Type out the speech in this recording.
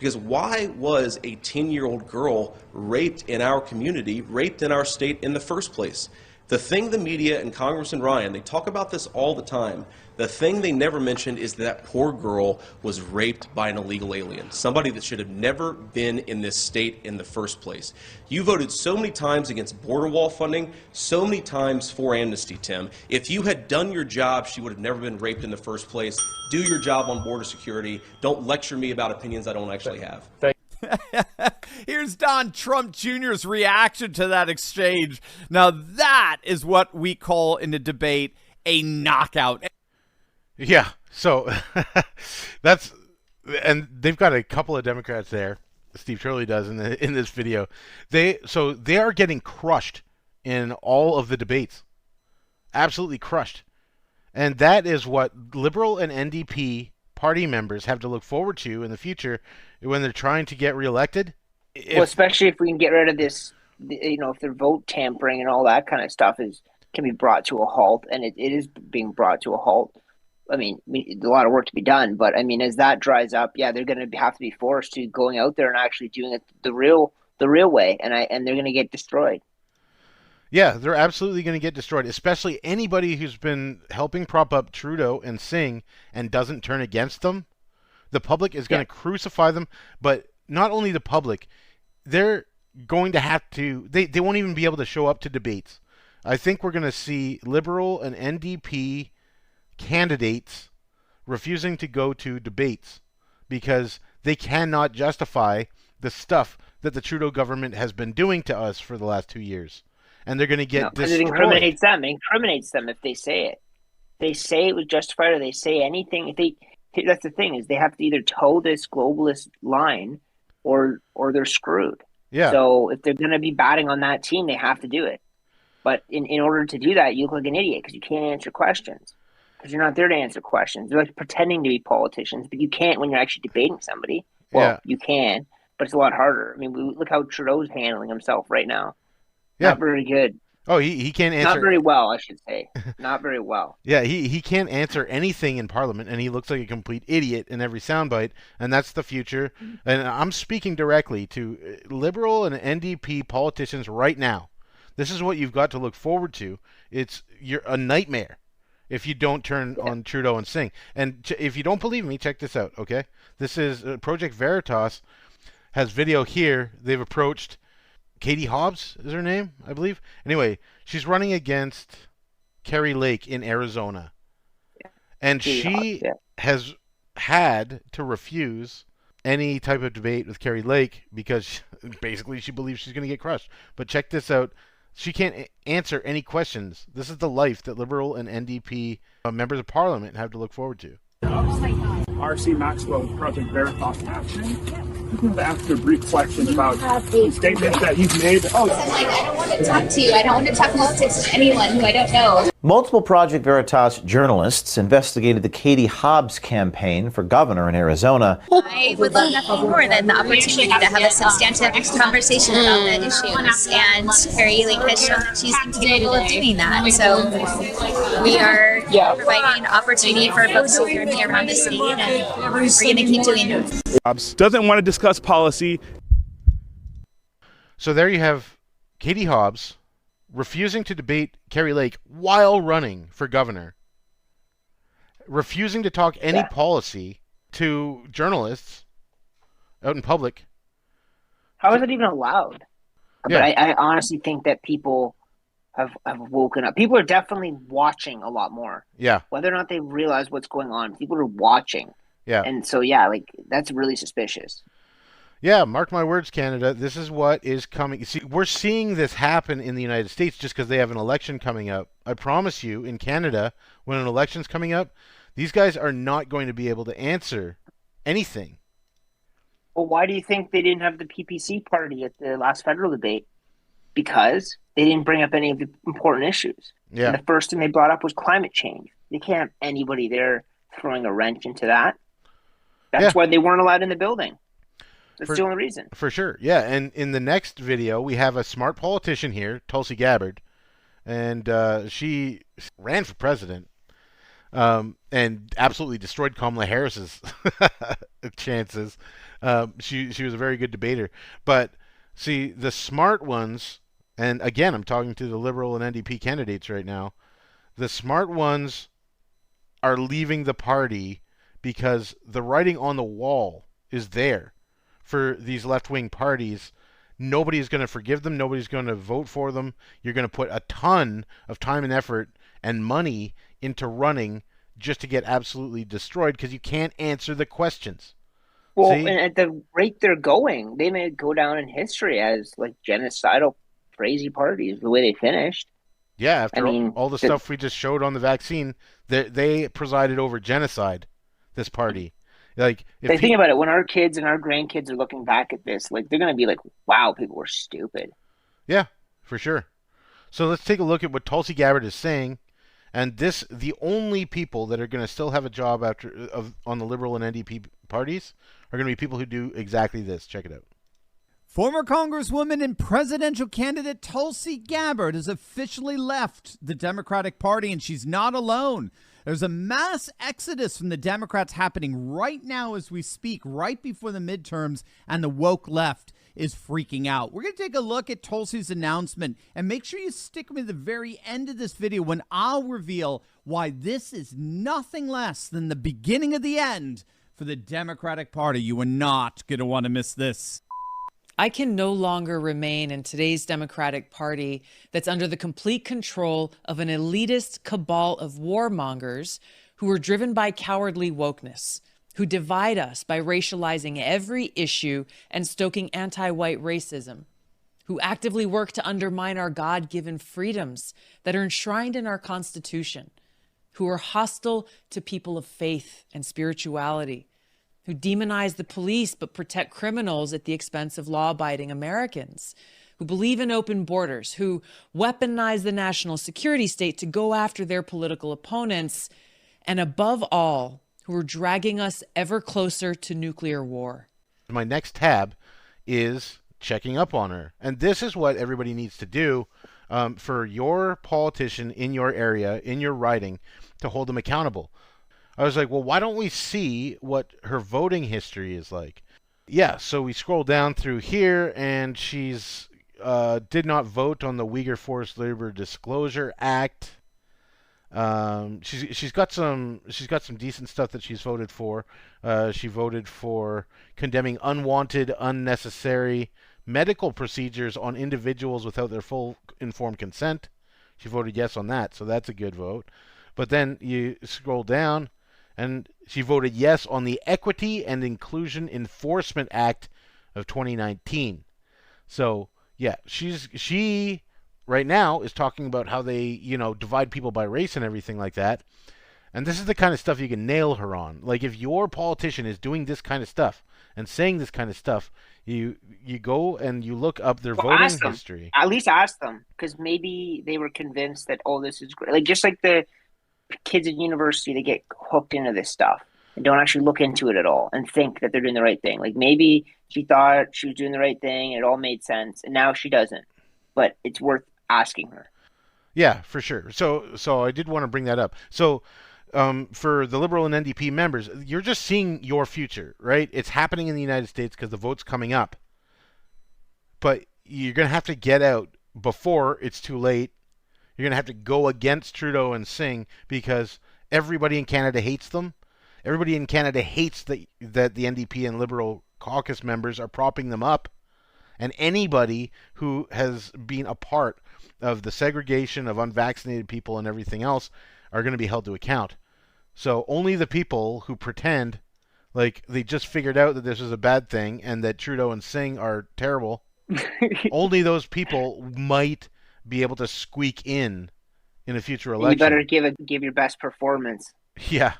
Because why was a 10-year-old girl raped in our community, raped in our state in the first place? The thing the media and Congressman Ryan, they talk about this all the time. The thing they never mentioned is that poor girl was raped by an illegal alien, somebody that should have never been in this state in the first place. You voted so many times against border wall funding, so many times for amnesty, Tim. If you had done your job, she would have never been raped in the first place. Do your job on border security. Don't lecture me about opinions I don't actually have. Here's Don Trump Jr.'s reaction to that exchange. Now that is what we call in a debate a knockout. Yeah, so that's, and they've got a couple of Democrats there. Steve Turley does in this video. They are getting crushed in all of the debates, absolutely crushed, and that is what Liberal and NDP party members have to look forward to in the future when they're trying to get reelected. Well, especially if we can get rid of this, if their vote tampering and all that kind of stuff can be brought to a halt, and it is being brought to a halt. I mean, a lot of work to be done, but I mean, as that dries up, yeah, they're going to have to be forced to going out there and actually doing it the real way, and they're going to get destroyed. Yeah, they're absolutely going to get destroyed, especially anybody who's been helping prop up Trudeau and Singh and doesn't turn against them. The public is going to crucify them, but not only the public, they're going to have to, they won't even be able to show up to debates. I think we're going to see Liberal and NDP candidates refusing to go to debates because they cannot justify the stuff that the Trudeau government has been doing to us for the last 2 years. And they're going to get destroyed. It incriminates them. It incriminates them if they say it. They say it was justified, or they say anything. That's the thing, is they have to either toe this globalist line or they're screwed. Yeah. So if they're going to be batting on that team, they have to do it. But in order to do that, you look like an idiot because you can't answer questions. Because you're not there to answer questions. They're like pretending to be politicians, but you can't when you're actually debating somebody. Well, you can, but it's a lot harder. I mean, look how Trudeau's handling himself right now. Not very good. Oh, he can't answer. Not very well, I should say. Not very well. Yeah, he can't answer anything in Parliament, and he looks like a complete idiot in every soundbite, and that's the future. And I'm speaking directly to Liberal and NDP politicians right now. This is what you've got to look forward to. You're a nightmare if you don't turn on Trudeau and Singh. And if you don't believe me, check this out, okay? This is Project Veritas has video here. They've approached Katie Hobbs is her name, I believe. Anyway, she's running against Kari Lake in Arizona. And she has had to refuse any type of debate with Kari Lake because basically she believes she's going to get crushed. But check this out. She can't answer any questions. This is the life that Liberal and NDP members of Parliament have to look forward to. R.C. Maxwell, Project Veritas Action. I'm going to ask you a brief question about the statements that he's made. I don't want to talk to you. I don't want to talk politics to anyone who I don't know. Multiple Project Veritas journalists investigated the Katie Hobbs campaign for governor in Arizona. I would love nothing more than the opportunity to have a substantive conversation about the issues. And Kari Lake has shown that she's capable of doing that. So we are providing opportunity for folks who are here around the state, and we're going to keep doing it. Hobbs doesn't want to discuss policy. So there you have Katie Hobbs refusing to debate Kari Lake while running for governor, refusing to talk any policy to journalists out in public. How is it even allowed? Yeah. But I honestly think that people have woken up. People are definitely watching a lot more. Yeah. Whether or not they realize what's going on, people are watching. Yeah. And so, that's really suspicious. Yeah, mark my words, Canada. This is what is coming. See, we're seeing this happen in the United States just because they have an election coming up. I promise you, in Canada, when an election's coming up, these guys are not going to be able to answer anything. Well, why do you think they didn't have the PPC party at the last federal debate? Because they didn't bring up any of the important issues. Yeah. And the first thing they brought up was climate change. You can't have anybody there throwing a wrench into that. That's why they weren't allowed in the building. That's the only reason. For sure. Yeah, and in the next video, we have a smart politician here, Tulsi Gabbard, and she ran for president and absolutely destroyed Kamala Harris's chances. She was a very good debater. But see, the smart ones, and again, I'm talking to the Liberal and NDP candidates right now. The smart ones are leaving the party because the writing on the wall is there for these left-wing parties. Nobody's going to forgive them. Nobody's going to vote for them. You're going to put a ton of time and effort and money into running just to get absolutely destroyed because you can't answer the questions. Well, See? and at the rate they're going, they may go down in history as like genocidal, crazy parties, the way they finished. Yeah, after I mean, all the stuff we just showed on the vaccine, they presided over genocide, this party. Like, if think about it, when our kids and our grandkids are looking back at this, like they're going to be like, wow, people were stupid. Yeah, for sure. So let's take a look at what Tulsi Gabbard is saying. And the only people that are going to still have a job on the Liberal and NDP parties are going to be people who do exactly this. Check it out. Former Congresswoman and presidential candidate Tulsi Gabbard has officially left the Democratic Party, and she's not alone. There's a mass exodus from the Democrats happening right now as we speak, right before the midterms, and the woke left is freaking out. We're going to take a look at Tulsi's announcement, and make sure you stick with me to the very end of this video when I'll reveal why this is nothing less than the beginning of the end for the Democratic Party. You are not going to want to miss this. I can no longer remain in today's Democratic Party that's under the complete control of an elitist cabal of warmongers who are driven by cowardly wokeness, who divide us by racializing every issue and stoking anti-white racism, who actively work to undermine our God-given freedoms that are enshrined in our Constitution, who are hostile to people of faith and spirituality, who demonize the police but protect criminals at the expense of law-abiding Americans, who believe in open borders, who weaponize the national security state to go after their political opponents, and above all, who are dragging us ever closer to nuclear war. My next tab is checking up on her. And this is what everybody needs to do for your politician in your area, in your riding, to hold them accountable. I was like, well, why don't we see what her voting history is like? Yeah, so we scroll down through here, and she's did not vote on the Uyghur Forced Labor Disclosure Act. She's got some decent stuff that she's voted for. She voted for condemning unwanted, unnecessary medical procedures on individuals without their full informed consent. She voted yes on that, so that's a good vote. But then you scroll down, and she voted yes on the Equity and Inclusion Enforcement Act of 2019. So yeah, she right now is talking about how they, divide people by race and everything like that. And this is the kind of stuff you can nail her on. Like, if your politician is doing this kind of stuff and saying this kind of stuff, you go and you look up their voting history. At least ask them, because maybe they were convinced that, oh, this is great. Like, just like the kids at university, they get hooked into this stuff and don't actually look into it at all and think that they're doing the right thing. Like, maybe she thought she was doing the right thing and it all made sense, and now she doesn't. But it's worth asking her. Yeah, for sure. So I did want to bring that up. So for the Liberal and NDP members, you're just seeing your future, right? It's happening in the United States because the vote's coming up. But you're going to have to get out before it's too late. You're going to have to go against Trudeau and Singh because everybody in Canada hates them. Everybody in Canada hates that the NDP and Liberal caucus members are propping them up. And anybody who has been a part of the segregation of unvaccinated people and everything else are going to be held to account. So only the people who pretend like they just figured out that this is a bad thing and that Trudeau and Singh are terrible, only those people might be able to squeak in a future election. You better give your best performance. Yeah,